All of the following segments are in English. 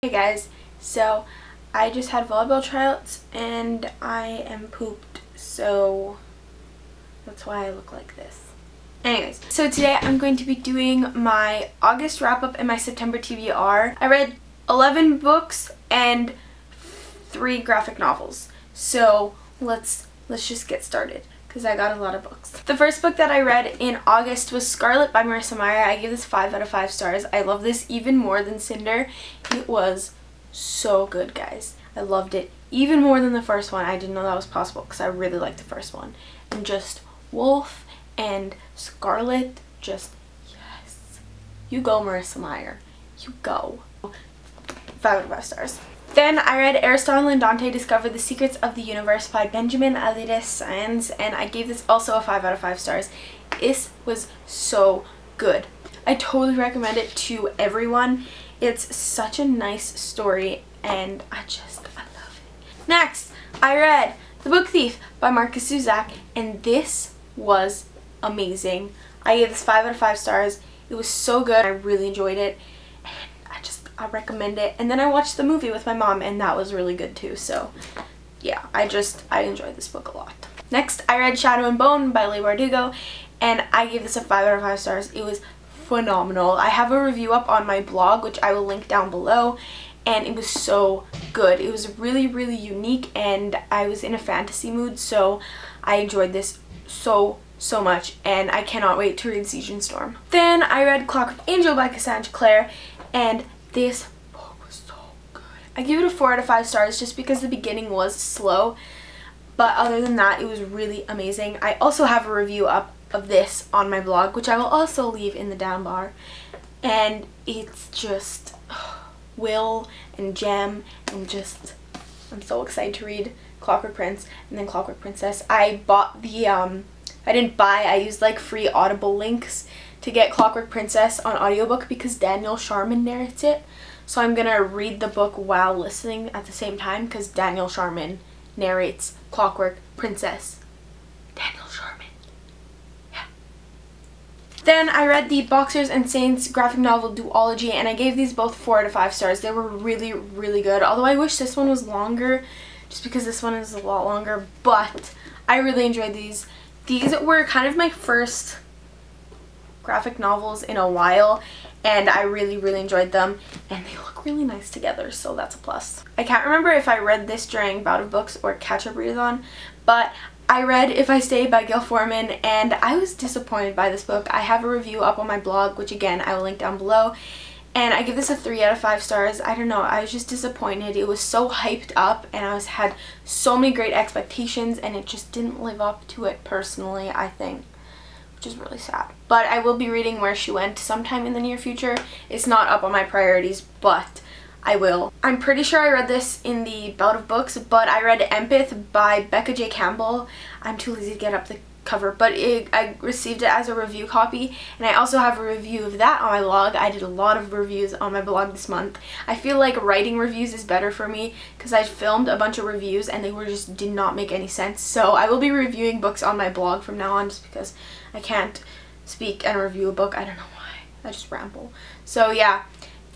Hey guys, so I just had volleyball tryouts and I am pooped, so that's why I look like this. Anyways, so today I'm going to be doing my August wrap-up and my September TBR. I read 11 books and 3 graphic novels, so let's just get started because I got a lot of books. The first book that I read in August was Scarlet by Marissa Meyer. I gave this 5 out of 5 stars. I love this even more than Cinder. It was so good, guys. I loved it even more than the first one. I didn't know that was possible because I really liked the first one. And just Wolf and Scarlet, just yes. You go, Marissa Meyer. You go. 5 out of 5 stars. Then I read Aristotle and Dante Discover the Secrets of the Universe by Benjamin Alirez Sáenz, and I gave this also a 5 out of 5 stars. This was so good. I totally recommend it to everyone. It's such a nice story and I love it. Next, I read The Book Thief by Marcus Zusak, and this was amazing. I gave this 5 out of 5 stars. It was so good. I really enjoyed it. I recommend it. And then I watched the movie with my mom and that was really good too. So yeah, I enjoyed this book a lot. Next, I read Shadow and Bone by Leigh Bardugo and I gave this a 5 out of 5 stars. It was phenomenal. I have a review up on my blog, which I will link down below, and it was so good. It was really, really unique and I was in a fantasy mood, so I enjoyed this so much and I cannot wait to read Siege and Storm. Then I read Clockwork Angel by Cassandra Clare, and this book was so good. I give it a 4 out of 5 stars just because the beginning was slow, but other than that it was really amazing. I also have a review up of this on my blog, which I will also leave in the down bar, and it's just Will and Jem and just I'm so excited to read Clockwork Prince and then Clockwork Princess. I bought the I used like free Audible links to get Clockwork Princess on audiobook because Daniel Sharman narrates it. So I'm gonna read the book while listening at the same time because Daniel Sharman narrates Clockwork Princess. Daniel Sharman. Yeah. Then I read the Boxers and Saints graphic novel duology and I gave these both 4 out of 5 stars. They were really, really good. Although I wish this one was longer just because this one is a lot longer, but I really enjoyed these. These were kind of my first graphic novels in a while and I really, really enjoyed them and they look really nice together, so that's a plus. I can't remember if I read this during Bout of Books or Catch Up Readathon, but I read If I Stay by Gil Foreman and I was disappointed by this book. I have a review up on my blog, which again I will link down below, and I give this a 3 out of 5 stars. I don't know, I was just disappointed. It was so hyped up and I had so many great expectations and it just didn't live up to it personally, I think, which is really sad. But I will be reading Where She Went sometime in the near future. It's not up on my priorities, but I will. I'm pretty sure I read this in the Bout of Books, but I read Empath by Becca J. Campbell. I'm too lazy to get up the cover, but I received it as a review copy, and I also have a review of that on my blog. I did a lot of reviews on my blog this month. I feel like writing reviews is better for me because I filmed a bunch of reviews and they did not make any sense. So I will be reviewing books on my blog from now on just because I can't speak and review a book. I don't know why. I just ramble. So yeah,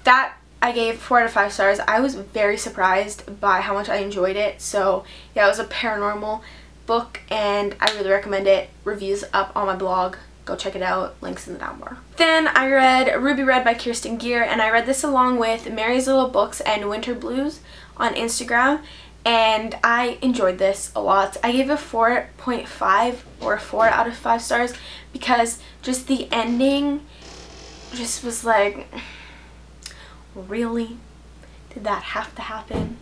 that I gave 4 out of 5 stars. I was very surprised by how much I enjoyed it. So yeah, it was a paranormal book and I really recommend it. Reviews up on my blog. Go check it out. Links in the down bar. Then I read Ruby Red by Kirsten Gear, and I read this along with Mary's Little Books and Winter Blues on Instagram, and I enjoyed this a lot. I gave it 4.5 or 4 out of 5 stars because just the ending just was like, really? Did that have to happen?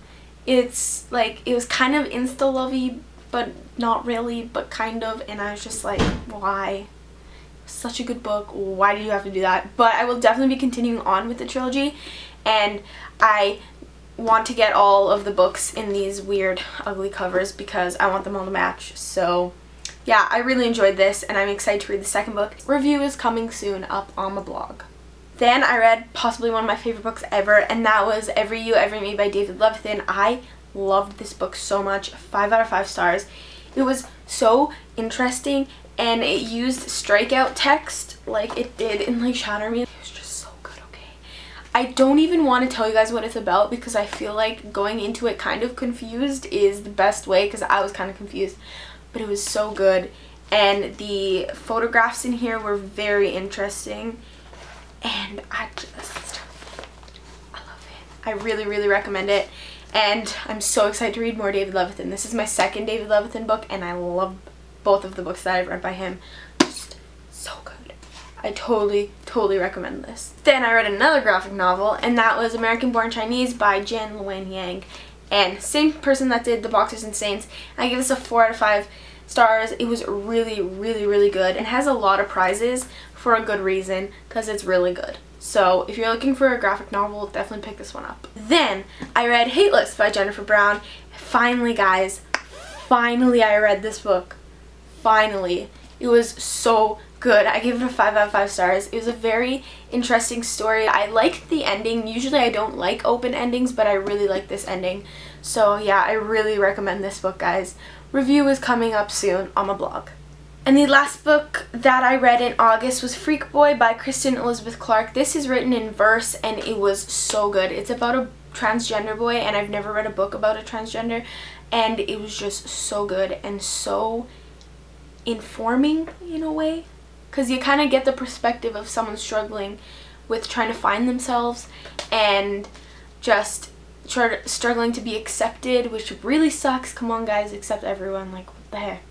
It's like, it was kind of insta-lovey, but not really, but kind of, and I was just like, why? Such a good book, why did you have to do that? But I will definitely be continuing on with the trilogy, and I want to get all of the books in these weird, ugly covers because I want them all to match. So yeah, I really enjoyed this, and I'm excited to read the second book. Review is coming soon up on my blog. Then I read possibly one of my favorite books ever, and that was Every You, Every Me by David Levithan. I loved this book so much. 5 out of 5 stars. It was so interesting and it used strikeout text like it did in like Shatter Me. It was just so good, okay? I don't even want to tell you guys what it's about because I feel like going into it kind of confused is the best way, because I was kind of confused. But it was so good, and the photographs in here were very interesting, and I love it. I really, really recommend it, and I'm so excited to read more David Levithan. This is my second David Levithan book, and I love both of the books that I've read by him. Just so good. I totally recommend this. Then I read another graphic novel, and that was American Born Chinese by Jen Luan Yang. And same person that did The Boxers and Saints. I give this a 4 out of 5 stars. It was really, really good. It has a lot of prizes for a good reason, because it's really good. So if you're looking for a graphic novel, definitely pick this one up. Then I read Hate List by Jennifer Brown. Finally, guys, finally I read this book. Finally. It was so good. I gave it a 5 out of 5 stars. It was a very interesting story. I liked the ending. Usually I don't like open endings, but I really like this ending. So yeah, I really recommend this book, guys. Review is coming up soon on my blog. And the last book that I read in August was Freak Boy by Kristen Elizabeth Clark. This is written in verse, and it was so good. It's about a transgender boy, and I've never read a book about a transgender, and it was just so good and so informing in a way, because you kind of get the perspective of someone struggling with trying to find themselves and just struggling to be accepted, which really sucks. Come on, guys, accept everyone. Like, what the heck?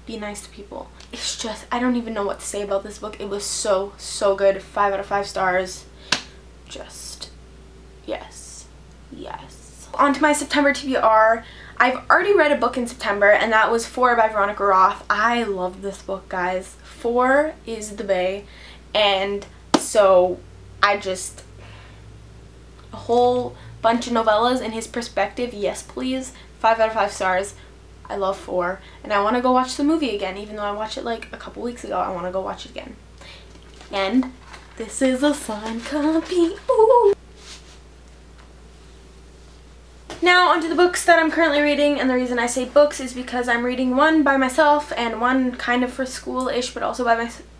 Be nice to people. It's just, I don't even know what to say about this book. It was so good. 5 out of 5 stars. Just yes. On to my September TBR. I've already read a book in September, and that was 4 by Veronica Roth. I love this book, guys. 4 is the bae, and so a whole bunch of novellas in his perspective. Yes, please. 5 out of 5 stars. I love 4, and I want to go watch the movie again, even though I watched it like a couple weeks ago. I want to go watch it again. And this is a signed copy. Ooh. Now onto the books that I'm currently reading, and the reason I say books is because I'm reading one by myself and one kind of for school-ish, but also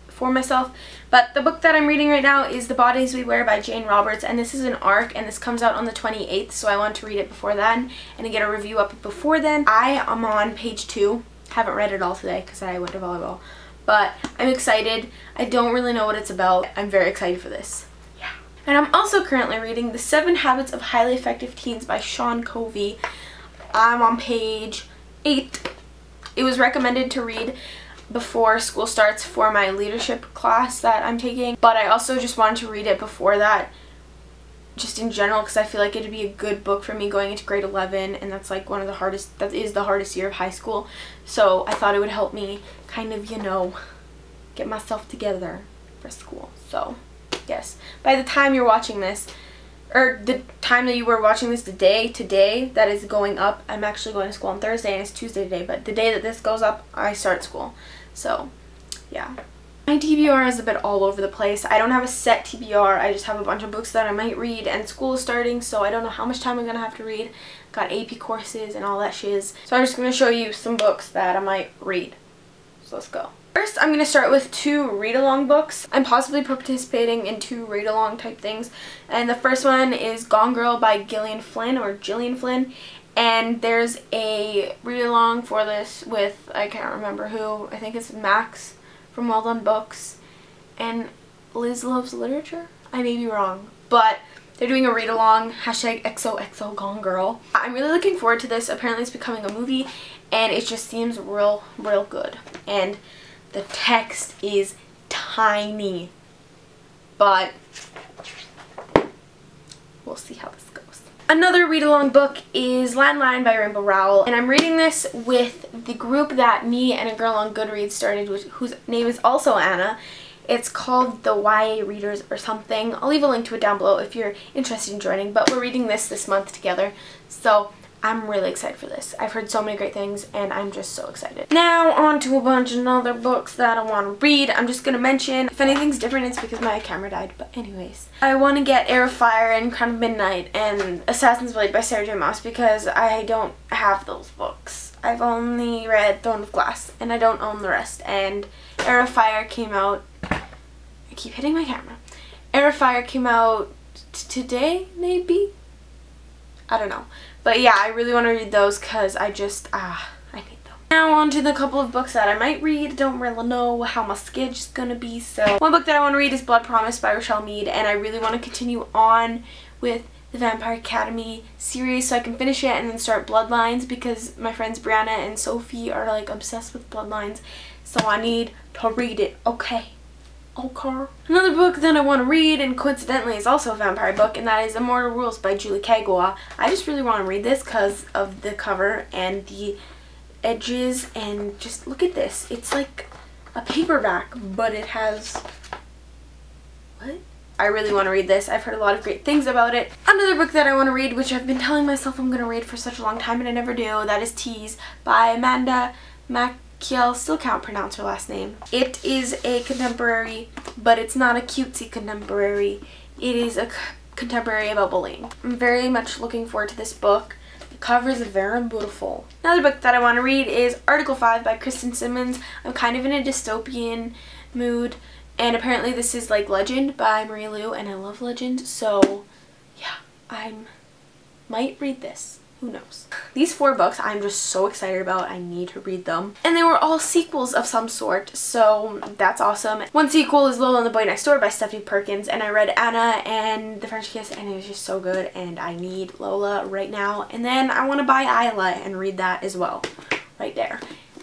for myself. But the book that I'm reading right now is The Bodies We Wear by Jane Roberts, and this is an ARC, and this comes out on the 28th, so I want to read it before then and to get a review up before then. I am on page 2. Haven't read it all today because I went to volleyball, but I'm excited. I don't really know what it's about. I'm very excited for this. And I'm also currently reading The 7 Habits of Highly Effective Teens by Sean Covey. I'm on page 8. It was recommended to read before school starts for my leadership class that I'm taking, but I also just wanted to read it before that, just in general, because I feel like it'd be a good book for me going into grade 11, and that's like one of the hardest, that is the hardest year of high school. So I thought it would help me kind of, you know, get myself together for school. So yes, by the time you're watching this, or the time that you were watching this, today that is going up, I'm actually going to school on Thursday, and it's Tuesday today, but the day that this goes up, I start school. So yeah, my TBR is a bit all over the place. I don't have a set TBR. I just have a bunch of books that I might read, and school is starting, so I don't know how much time I'm gonna have to read. Got AP courses and all that shiz, so I'm just gonna show you some books that I might read. So let's go. First, I'm going to start with 2 read-along books. I'm possibly participating in 2 read-along type things. And the first one is Gone Girl by Gillian Flynn, or Gillian Flynn. And there's a read-along for this with, I can't remember who, I think it's Max from Well Done Books. And Liz Loves Literature? I may be wrong. But they're doing a read-along, #XOXO Gone Girl. I'm really looking forward to this. Apparently it's becoming a movie, and it just seems real good. And the text is tiny, but we'll see how this goes. Another read-along book is Landline by Rainbow Rowell, and I'm reading this with the group that me and a girl on Goodreads started, whose name is also Anna. It's called the YA Readers or something. I'll leave a link to it down below if you're interested in joining, but we're reading this month together, so I'm really excited for this. I've heard so many great things, and I'm just so excited. Now on to a bunch of other books that I want to read. I'm just going to mention, if anything's different, it's because my camera died, but anyways. I want to get Heir of Fire and Crown of Midnight and Assassin's Blade by Sarah J. Maas because I don't have those books. I've only read Throne of Glass, and I don't own the rest. And Heir of Fire came out, I keep hitting my camera. Heir of Fire came out today, maybe? I don't know. But yeah, I really want to read those because I need them. Now on to the couple of books that I might read. Don't really know how my schedule is going to be. So one book that I want to read is Blood Promise by Rochelle Mead, and I really want to continue on with the Vampire Academy series so I can finish it and then start Bloodlines, because my friends Brianna and Sophie are like obsessed with Bloodlines, so I need to read it. Okay. Another book that I want to read, and coincidentally is also a vampire book, and that is Immortal Rules by Julie Kagawa. I just really want to read this because of the cover and the edges, and just look at this. It's like a paperback, but it has... what? I really want to read this. I've heard a lot of great things about it. Another book that I want to read, which I've been telling myself I'm going to read for such a long time and I never do, that is Tease by Amanda Maciel. Still can't pronounce her last name. It is a contemporary, but it's not a cutesy contemporary. It is a contemporary about bullying. I'm very much looking forward to this book. The cover is very beautiful. Another book that I want to read is Article 5 by Kristen Simmons. I'm kind of in a dystopian mood, and apparently this is like Legend by Marie Lu, and I love Legend, so yeah, I might read this. Who knows? These 4 books I'm just so excited about. I need to read them. And they were all sequels of some sort, so that's awesome. One sequel is Lola and the Boy Next Door by Stephanie Perkins, and I read Anna and The French Kiss, and it was just so good, and I need Lola right now. And then I want to buy Isla and read that as well, right there.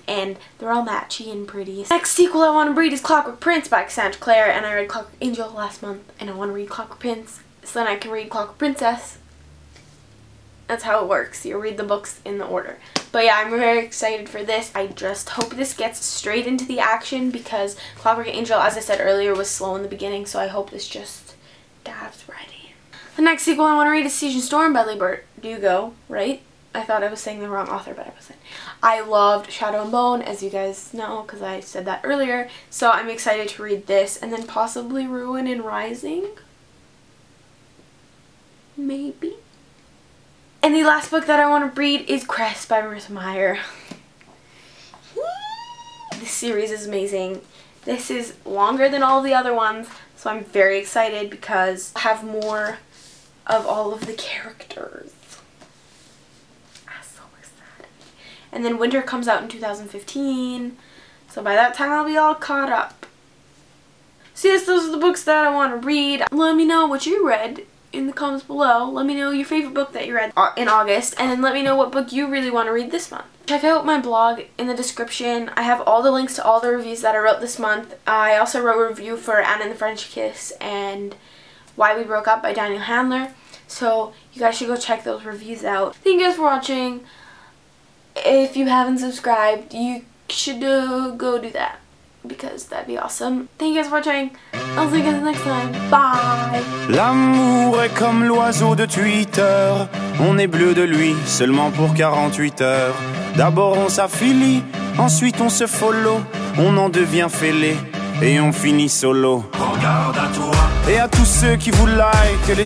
And they're all matchy and pretty. Next sequel I want to read is Clockwork Prince by Cassandra Clare, and I read Clockwork Angel last month, and I want to read Clockwork Prince so then I can read Clockwork Princess. That's how it works. You read the books in the order. But yeah, I'm very excited for this. I just hope this gets straight into the action, because Clockwork Angel, as I said earlier, was slow in the beginning, so I hope this just dives right in. The next sequel I want to read is Siege and Storm by Leigh Bardugo, right? I thought I was saying the wrong author, but I wasn't. I loved Shadow and Bone, as you guys know, because I said that earlier. So I'm excited to read this, and then possibly Ruin and Rising. Maybe. And the last book that I want to read is Cress by Marissa Meyer. This series is amazing. This is longer than all the other ones, so I'm very excited because I have more of all of the characters. And then Winter comes out in 2015, so by that time I'll be all caught up. So yes, those are the books that I want to read. Let me know what you read in the comments below. Let me know your favorite book that you read in August, and then let me know what book you really want to read this month. Check out my blog in the description. I have all the links to all the reviews that I wrote this month. I also wrote a review for Anna and the French Kiss and Why We Broke Up by Daniel Handler, so you guys should go check those reviews out. Thank you guys for watching. If you haven't subscribed, you should go do that, because that'd be awesome. Thank you guys for watching. I'll see you guys next time. Bye. L'amour est comme l'oiseau de Twitter. On est bleu de lui seulement pour 48 heures. D'abord on s'affilie, ensuite on se follow. On en devient fêlé et on finit solo. Regarde à toi et à tous ceux qui vous like.